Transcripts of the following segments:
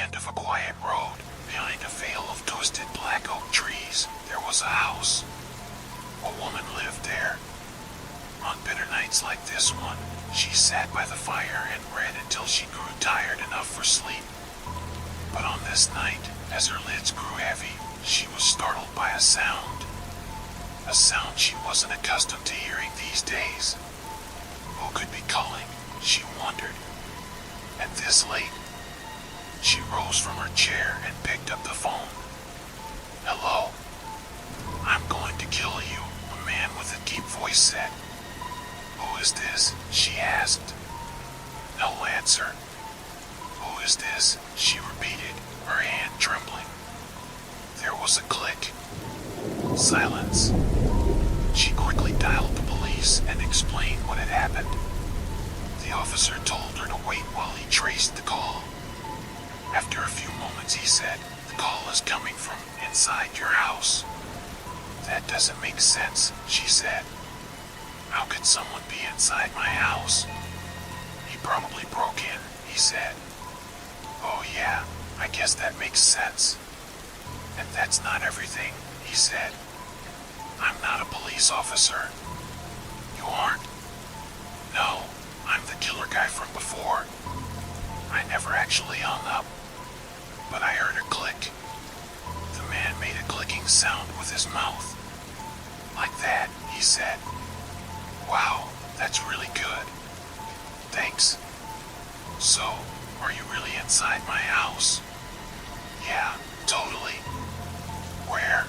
end of a quiet road, behind a veil of twisted black oak trees, there was a house. A woman lived there. On bitter nights like this one, she sat by the fire and read until she grew tired enough for sleep. But on this night, as her lids grew heavy, she was startled by a sound. A sound she wasn't accustomed to hearing these days. Who could be calling? She wondered. And this late, she rose from her chair and picked up the phone. "Hello? I'm going to kill you," a man with a deep voice said. "Who is this?" she asked. No answer. "Who is this?" she repeated, her hand trembling. There was a click. Silence. She quickly dialed the police and explained what had happened. The officer told her to wait while he traced the call. After a few moments, he said, "The call is coming from inside your house." "That doesn't make sense," she said. "How could someone be inside my house?" "He probably broke in," he said. "Oh yeah, I guess that makes sense." "And that's not everything," he said. "I'm not a police officer." "You aren't?" "No, I'm the killer guy from before." I never actually hung up, but I heard a click. The man made a clicking sound with his mouth. "Like that," he said. "Wow, that's really good. Thanks. So, are you really inside my house?" "Yeah, totally." "Where?"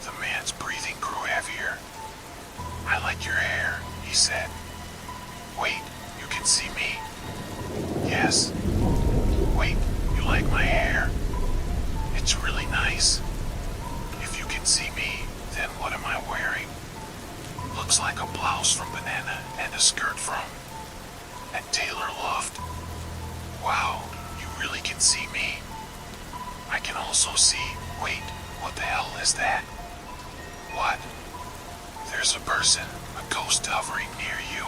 The man's breathing grew heavier. "I like your hair," he said. "Wait, you can see me?" "Yes." "Wait, you like my hair?" "It's really nice." "If you can see me, then what am I wearing?" "Looks like a blouse from Banana and a skirt from..." "And Taylor Loft." "Wow, you really can see me." "I can also see..." "Wait, what the hell is that?" "What?" "There's a person, a ghost hovering near you.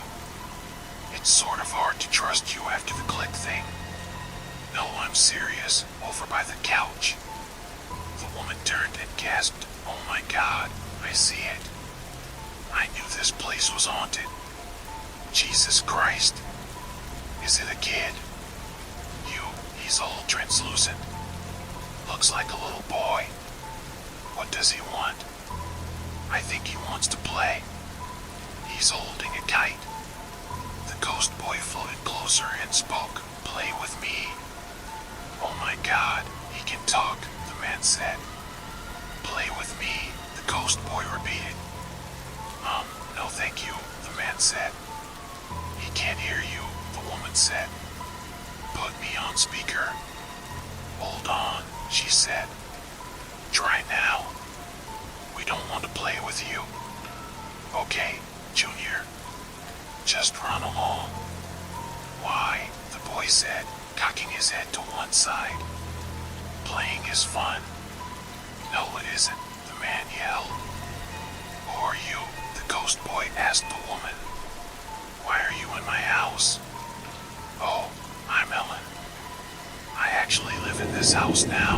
It's sort of hard to trust you after the click thing." "No, I'm serious, over by the couch." The woman turned and gasped, "Oh my God, I see it. I knew this place was haunted. Jesus Christ. Is it a kid?" He's all translucent. Looks like a little boy." "What does he want?" "I think he wants to play. He's holding a kite." The ghost boy floated closer and spoke, "Play with me." "Oh my God, he can talk," the man said. "Play with me," the ghost boy repeated. No thank you," the man said. "He can't hear you," the woman said. "Put me on speaker." "Hold on," she said. "Try now. We don't want to play with you." "Okay, Junior. Just run along." "Why?" the boy said, cocking his head to one side. "Playing is fun." "No, it isn't," the man yelled. "Who are you?" the ghost boy asked the woman. "Why are you in my house?" "Oh, I'm Ellen. I actually live in this house now.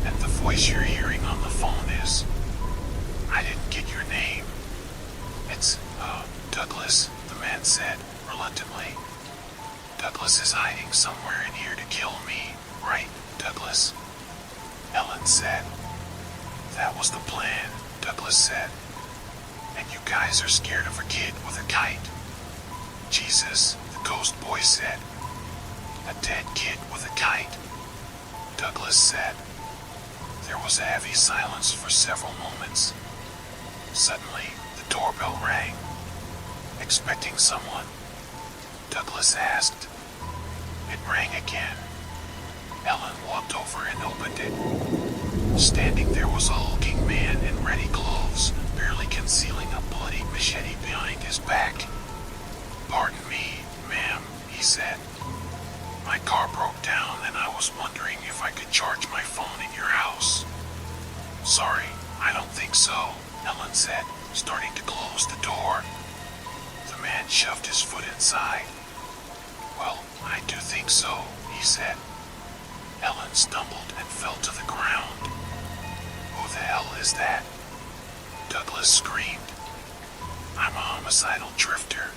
And the voice you're hearing on the phone is... I didn't get your name." "It's, Douglas," the man said, reluctantly. "Douglas is hiding somewhere in here to kill me, right, Douglas?" Ellen said. "That was the plan," Douglas said. "And you guys are scared of a kid with a kite." "Jesus," the ghost boy said. "A dead kid with a kite," Douglas said. There was a heavy silence for several moments. Suddenly, the doorbell rang. "Expecting someone?" Douglas asked. It rang again. Ellen walked over and opened it. Standing there was a hulking man in ready clothes, barely concealing a bloody machete behind his back. "Pardon me, ma'am," he said. "My car broke down and I was wondering if I could charge my phone in your house." "Sorry, I don't think so," Ellen said, starting to close the door. The man shoved his foot inside. "Well, I do think so," he said. Ellen stumbled and fell to the ground. Who the hell is that? Douglas screamed. I'm a homicidal drifter.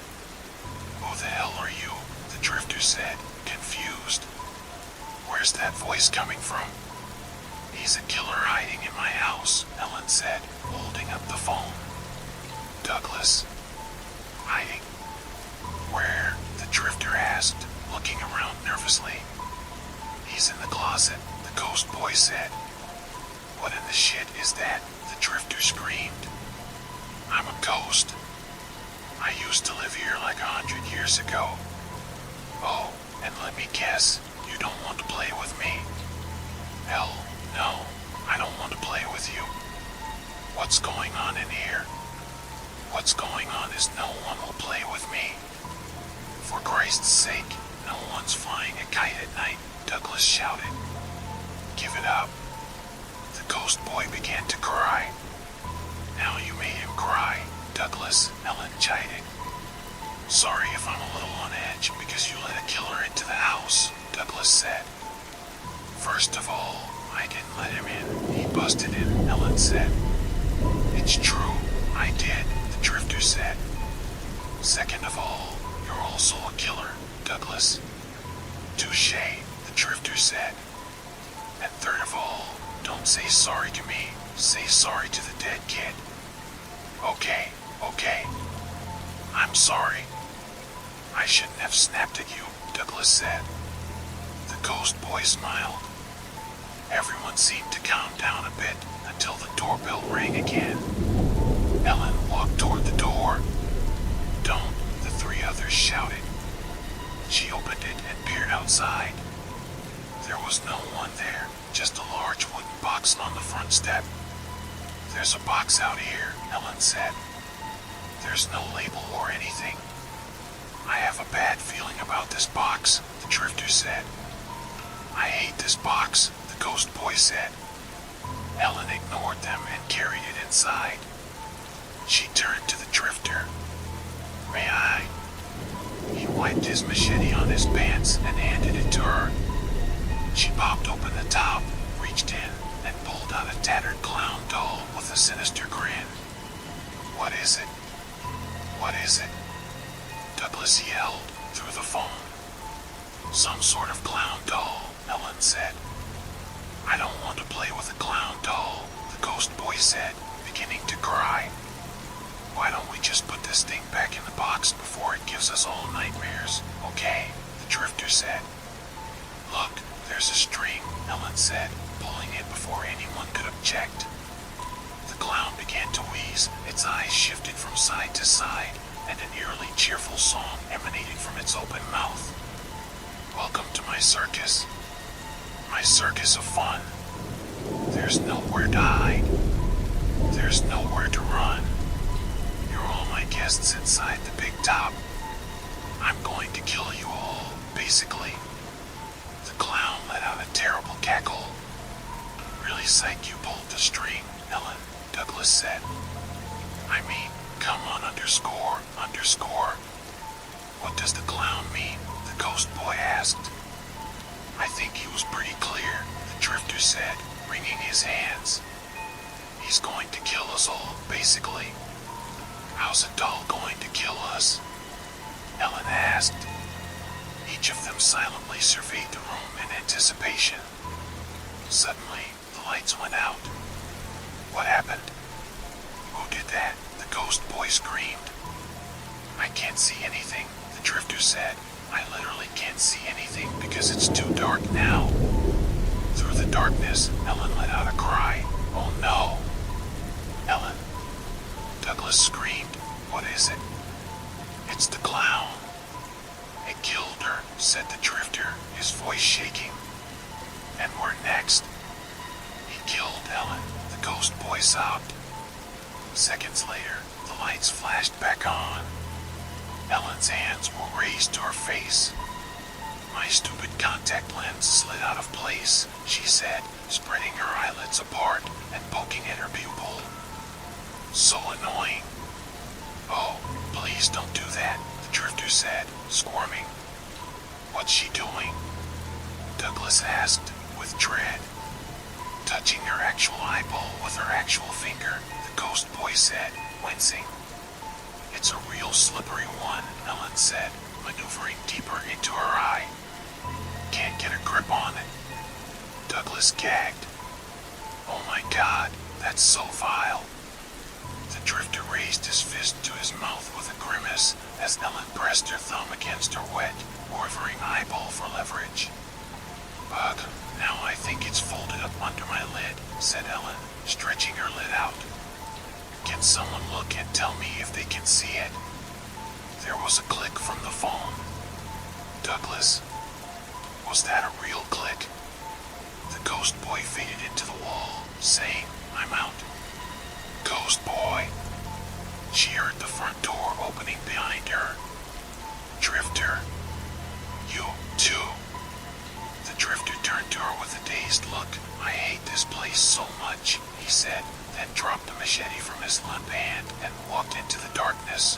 Who the hell are you? The drifter said, confused. Where's that voice coming from? He's a killer hiding in my house, Ellen said, holding up the phone. Douglas. Hiding? Where? The drifter asked, looking around nervously. He's in the closet, the ghost boy said. What in the shit is that? The drifter screamed. I'm a ghost. I used to live here like 100 years ago. Oh, and let me guess, you don't want to play with me? Hell, no, I don't want to play with you. What's going on in here? What's going on is no one will play with me. For Christ's sake, no one's flying a kite at night, Douglas shouted. Give it up. The ghost boy began to cry. Now you made him cry, Douglas, Ellen chided. Sorry if I'm a little on edge because you let a killer into the house, Douglas said. First of all, I didn't let him in. He busted in, Ellen said. It's true, I did, the drifter said. Second of all, you're also a killer, Douglas. Touché, the drifter said. And third of all, don't say sorry to me. Say sorry to the dead kid. Okay. I'm sorry. I shouldn't have snapped at you, Douglas said. The ghost boy smiled. Everyone seemed to calm down a bit until the doorbell rang again. Ellen walked toward the door. Don't, the three others shouted. She opened it and peered outside. There was no one there, just a large wooden box on the front step. There's a box out here, Ellen said. There's no label or anything. I have a bad feeling about this box, the drifter said. I hate this box, the ghost boy said. Ellen ignored them and carried it inside. She turned to the drifter. May I? He wiped his machete on his pants and handed it to her. She popped open the top, reached in, and pulled out a tattered clown doll with a sinister grin. What is it? What is it? Douglas yelled through the phone. Some sort of clown doll, Ellen said. I don't want to play with a clown doll, the ghost boy said, beginning to cry. Why don't we just put this thing back in the box before it gives us all nightmares, okay? The drifter said. Look, there's a string, Ellen said, pulling it before anyone could have checked. The clown began to wheeze, its eyes shifted from side to side, and an eerily cheerful song emanated from its open mouth. Welcome to my circus. My circus of fun. There's nowhere to hide. There's nowhere to run. You're all my guests inside the big top. I'm going to kill you all, basically. The clown let out a terrible cackle. Really psyched you pulled the string, Ellen, Douglas said. I mean, come on underscore. What does the clown mean? The ghost boy asked. I think he was pretty clear, the drifter said, wringing his hands. He's going to kill us all, basically. How's a doll going to kill us? Ellen asked. Each of them silently surveyed the room in anticipation. Suddenly, the lights went out. What happened? Who did that? The ghost boy screamed. I can't see anything, the drifter said. I literally can't see anything because it's too dark now. Through the darkness, Ellen let out a cry. Oh no! Ellen. Douglas screamed. What is it? It's the clown. It killed her, said the drifter, his voice shaking. And we're next. He killed Ellen, the ghost boy sobbed. Seconds later, the lights flashed back on. Ellen's hands were raised to her face. My stupid contact lens slid out of place, she said, spreading her eyelids apart and poking at her pupil. So annoying. Oh, please don't do that, the drifter said, squirming. What's she doing? Douglas asked, with with dread. Touching her actual eyeball with her actual finger, the ghost boy said, wincing. It's a real slippery one, Ellen said, maneuvering deeper into her eye. Can't get a grip on it. Douglas gagged. Oh my God, that's so vile. The drifter raised his fist to his mouth with a grimace as Ellen pressed her thumb against her wet, quivering eyeball for leverage. Bug, now I think it's folded up under my lid, said Ellen, stretching her lid out. Can someone look and tell me if they can see it? There was a click from the phone. Douglas, was that a real click? The ghost boy faded into the wall, saying, I'm out. Ghost boy. She heard the front door opening behind her. Drifter. You, too. The drifter turned to her with a dazed look. I hate this place so much, he said, then dropped the machete from his limp hand and walked into the darkness.